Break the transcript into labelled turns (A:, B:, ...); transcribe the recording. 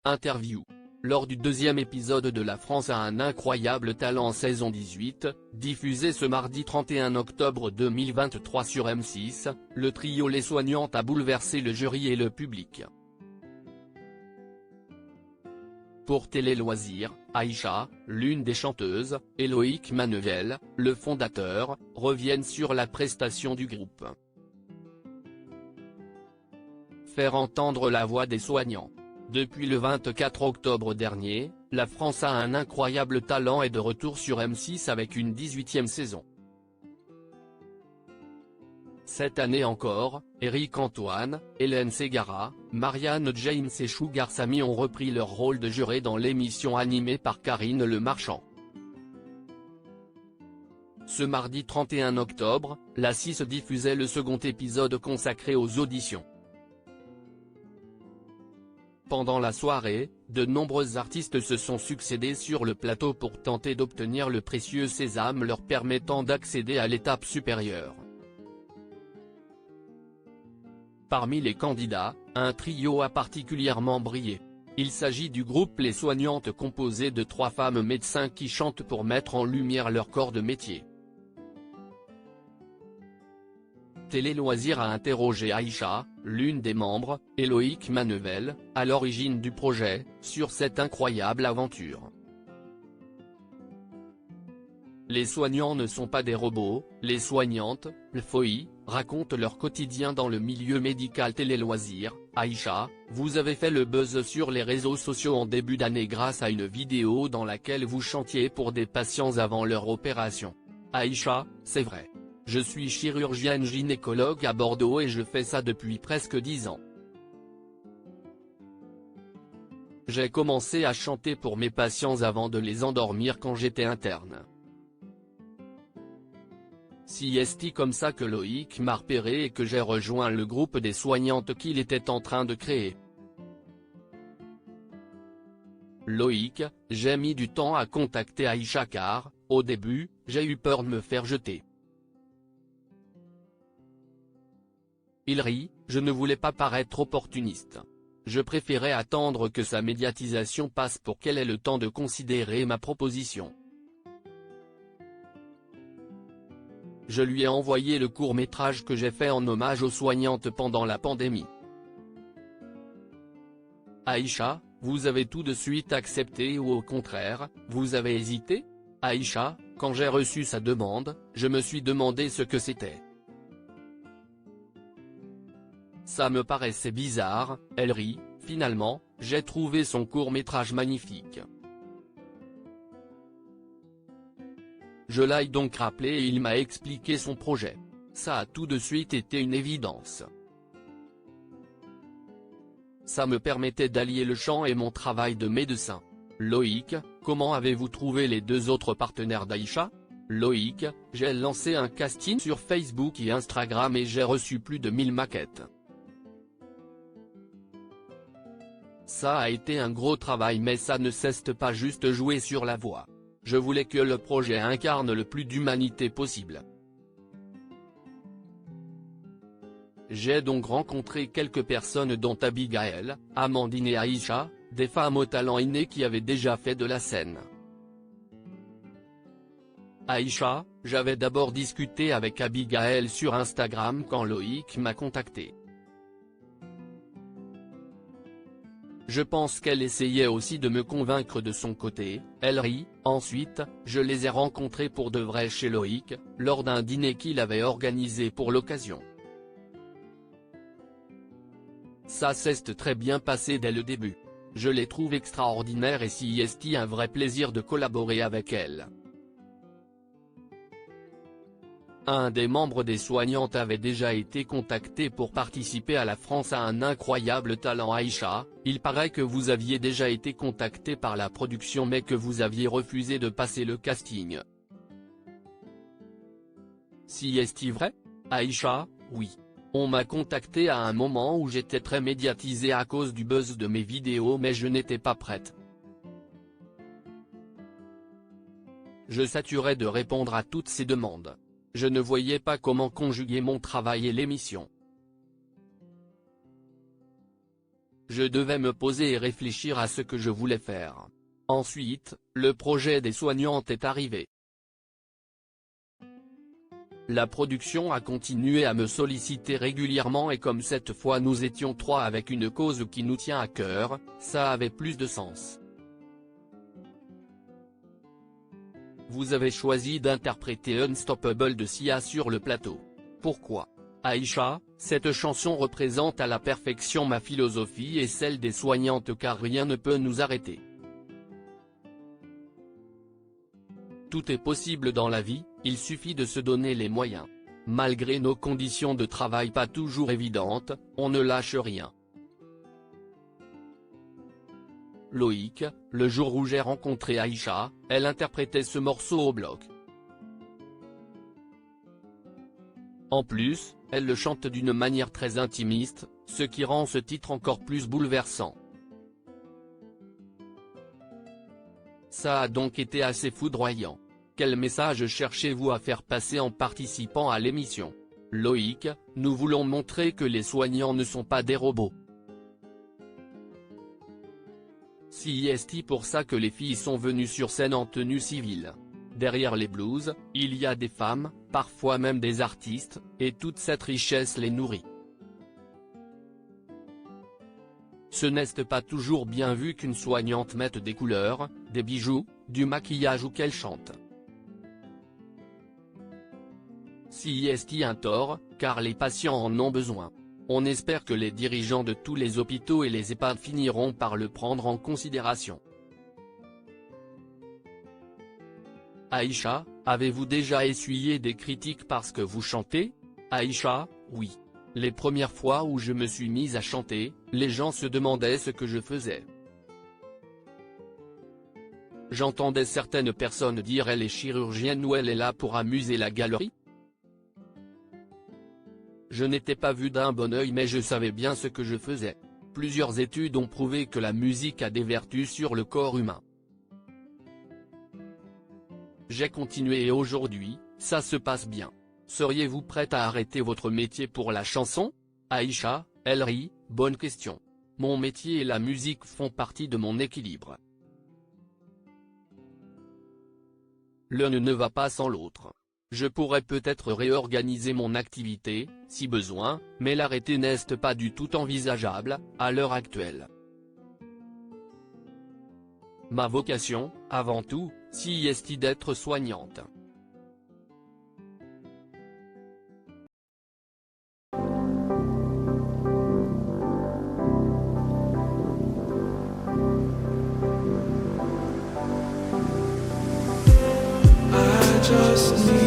A: Interview. Lors du deuxième épisode de La France a un incroyable talent saison 18, diffusé ce mardi 31 octobre 2023 sur M6, le trio Les Soignantes a bouleversé le jury et le public. Pour Télé Loisirs, Aïcha, l'une des chanteuses, et Loïc Maneuvel, le fondateur, reviennent sur la prestation du groupe. Faire entendre la voix des soignants. Depuis le 24 octobre dernier, La France a un incroyable talent est de retour sur M6 avec une 18e saison. Cette année encore, Éric Antoine, Hélène Ségara, Marianne James et Sugar Sammy ont repris leur rôle de juré dans l'émission animée par Karine Le Marchand. Ce mardi 31 octobre, la 6 diffusait le second épisode consacré aux auditions. Pendant la soirée, de nombreux artistes se sont succédés sur le plateau pour tenter d'obtenir le précieux sésame leur permettant d'accéder à l'étape supérieure. Parmi les candidats, un trio a particulièrement brillé. Il s'agit du groupe Les Soignantes composé de 3 femmes médecins qui chantent pour mettre en lumière leur corps de métier. Télé Loisirs a interrogé Aïcha, l'une des membres, et Loïc Maneuvel, à l'origine du projet, sur cette incroyable aventure. Les soignants ne sont pas des robots, les soignantes, LFOI, racontent leur quotidien dans le milieu médical. Télé Loisirs, Aïcha, vous avez fait le buzz sur les réseaux sociaux en début d'année grâce à une vidéo dans laquelle vous chantiez pour des patients avant leur opération. Aïcha, c'est vrai. Je suis chirurgienne gynécologue à Bordeaux et je fais ça depuis presque 10 ans. J'ai commencé à chanter pour mes patients avant de les endormir quand j'étais interne. Si est comme ça que Loïc m'a repéré et que j'ai rejoint le groupe des soignantes qu'il était en train de créer. Loïc, j'ai mis du temps à contacter Aïcha car, au début, j'ai eu peur de me faire jeter. Il rit, je ne voulais pas paraître opportuniste. Je préférais attendre que sa médiatisation passe pour qu'elle ait le temps de considérer ma proposition. Je lui ai envoyé le court-métrage que j'ai fait en hommage aux soignantes pendant la pandémie. Aïcha, vous avez tout de suite accepté ou au contraire, vous avez hésité? Aïcha, quand j'ai reçu sa demande, je me suis demandé ce que c'était. Ça me paraissait bizarre, elle rit, finalement, j'ai trouvé son court-métrage magnifique. Je l'ai donc rappelé et il m'a expliqué son projet. Ça a tout de suite été une évidence. Ça me permettait d'allier le chant et mon travail de médecin. Loïc, comment avez-vous trouvé les 2 autres partenaires d'Aïcha? Loïc, j'ai lancé un casting sur Facebook et Instagram et j'ai reçu plus de 1000 maquettes. Ça a été un gros travail mais ça ne cesse pas juste jouer sur la voix. Je voulais que le projet incarne le plus d'humanité possible. J'ai donc rencontré quelques personnes dont Abigaël, Amandine et Aïcha, des femmes au talent inné qui avaient déjà fait de la scène. Aïcha, j'avais d'abord discuté avec Abigaël sur Instagram quand Loïc m'a contacté. Je pense qu'elle essayait aussi de me convaincre de son côté, elle rit. Ensuite, je les ai rencontrés pour de vrai chez Loïc, lors d'un dîner qu'il avait organisé pour l'occasion. Ça s'est très bien passé dès le début. Je les trouve extraordinaires et c'est un vrai plaisir de collaborer avec elles. Un des membres des soignantes avait déjà été contacté pour participer à La France a un incroyable talent. Aïcha, il paraît que vous aviez déjà été contacté par la production mais que vous aviez refusé de passer le casting. Si est-ce vrai? Aïcha, oui. On m'a contacté à un moment où j'étais très médiatisée à cause du buzz de mes vidéos mais je n'étais pas prête. Je saturais de répondre à toutes ces demandes. Je ne voyais pas comment conjuguer mon travail et l'émission. Je devais me poser et réfléchir à ce que je voulais faire. Ensuite, le projet des soignantes est arrivé. La production a continué à me solliciter régulièrement et comme cette fois nous étions 3 avec une cause qui nous tient à cœur, ça avait plus de sens. Vous avez choisi d'interpréter Unstoppable de Sia sur le plateau. Pourquoi ? Aïcha, cette chanson représente à la perfection ma philosophie et celle des soignantes car rien ne peut nous arrêter. Tout est possible dans la vie, il suffit de se donner les moyens. Malgré nos conditions de travail pas toujours évidentes, on ne lâche rien. Loïc, le jour où j'ai rencontré Aïcha, elle interprétait ce morceau au bloc. En plus, elle le chante d'une manière très intimiste, ce qui rend ce titre encore plus bouleversant. Ça a donc été assez foudroyant. Quel message cherchez-vous à faire passer en participant à l'émission ? Loïc, nous voulons montrer que les soignants ne sont pas des robots. C'est pour ça que les filles sont venues sur scène en tenue civile. Derrière les blues, il y a des femmes, parfois même des artistes, et toute cette richesse les nourrit. Ce n'est pas toujours bien vu qu'une soignante mette des couleurs, des bijoux, du maquillage ou qu'elle chante. C'est un tort, car les patients en ont besoin. On espère que les dirigeants de tous les hôpitaux et les EHPAD finiront par le prendre en considération. Aïcha, avez-vous déjà essuyé des critiques parce que vous chantez ? Aïcha, oui. Les premières fois où je me suis mise à chanter, les gens se demandaient ce que je faisais. J'entendais certaines personnes dire elle est chirurgienne ou elle est là pour amuser la galerie. Je n'étais pas vu d'un bon œil mais je savais bien ce que je faisais. Plusieurs études ont prouvé que la musique a des vertus sur le corps humain. J'ai continué et aujourd'hui, ça se passe bien. Seriez-vous prête à arrêter votre métier pour la chanson ? Aïcha, elle rit, bonne question. Mon métier et la musique font partie de mon équilibre. L'un ne va pas sans l'autre. Je pourrais peut-être réorganiser mon activité, si besoin, mais l'arrêter n'est pas du tout envisageable, à l'heure actuelle. Ma vocation, avant tout, c'est d'être soignante.
B: I just need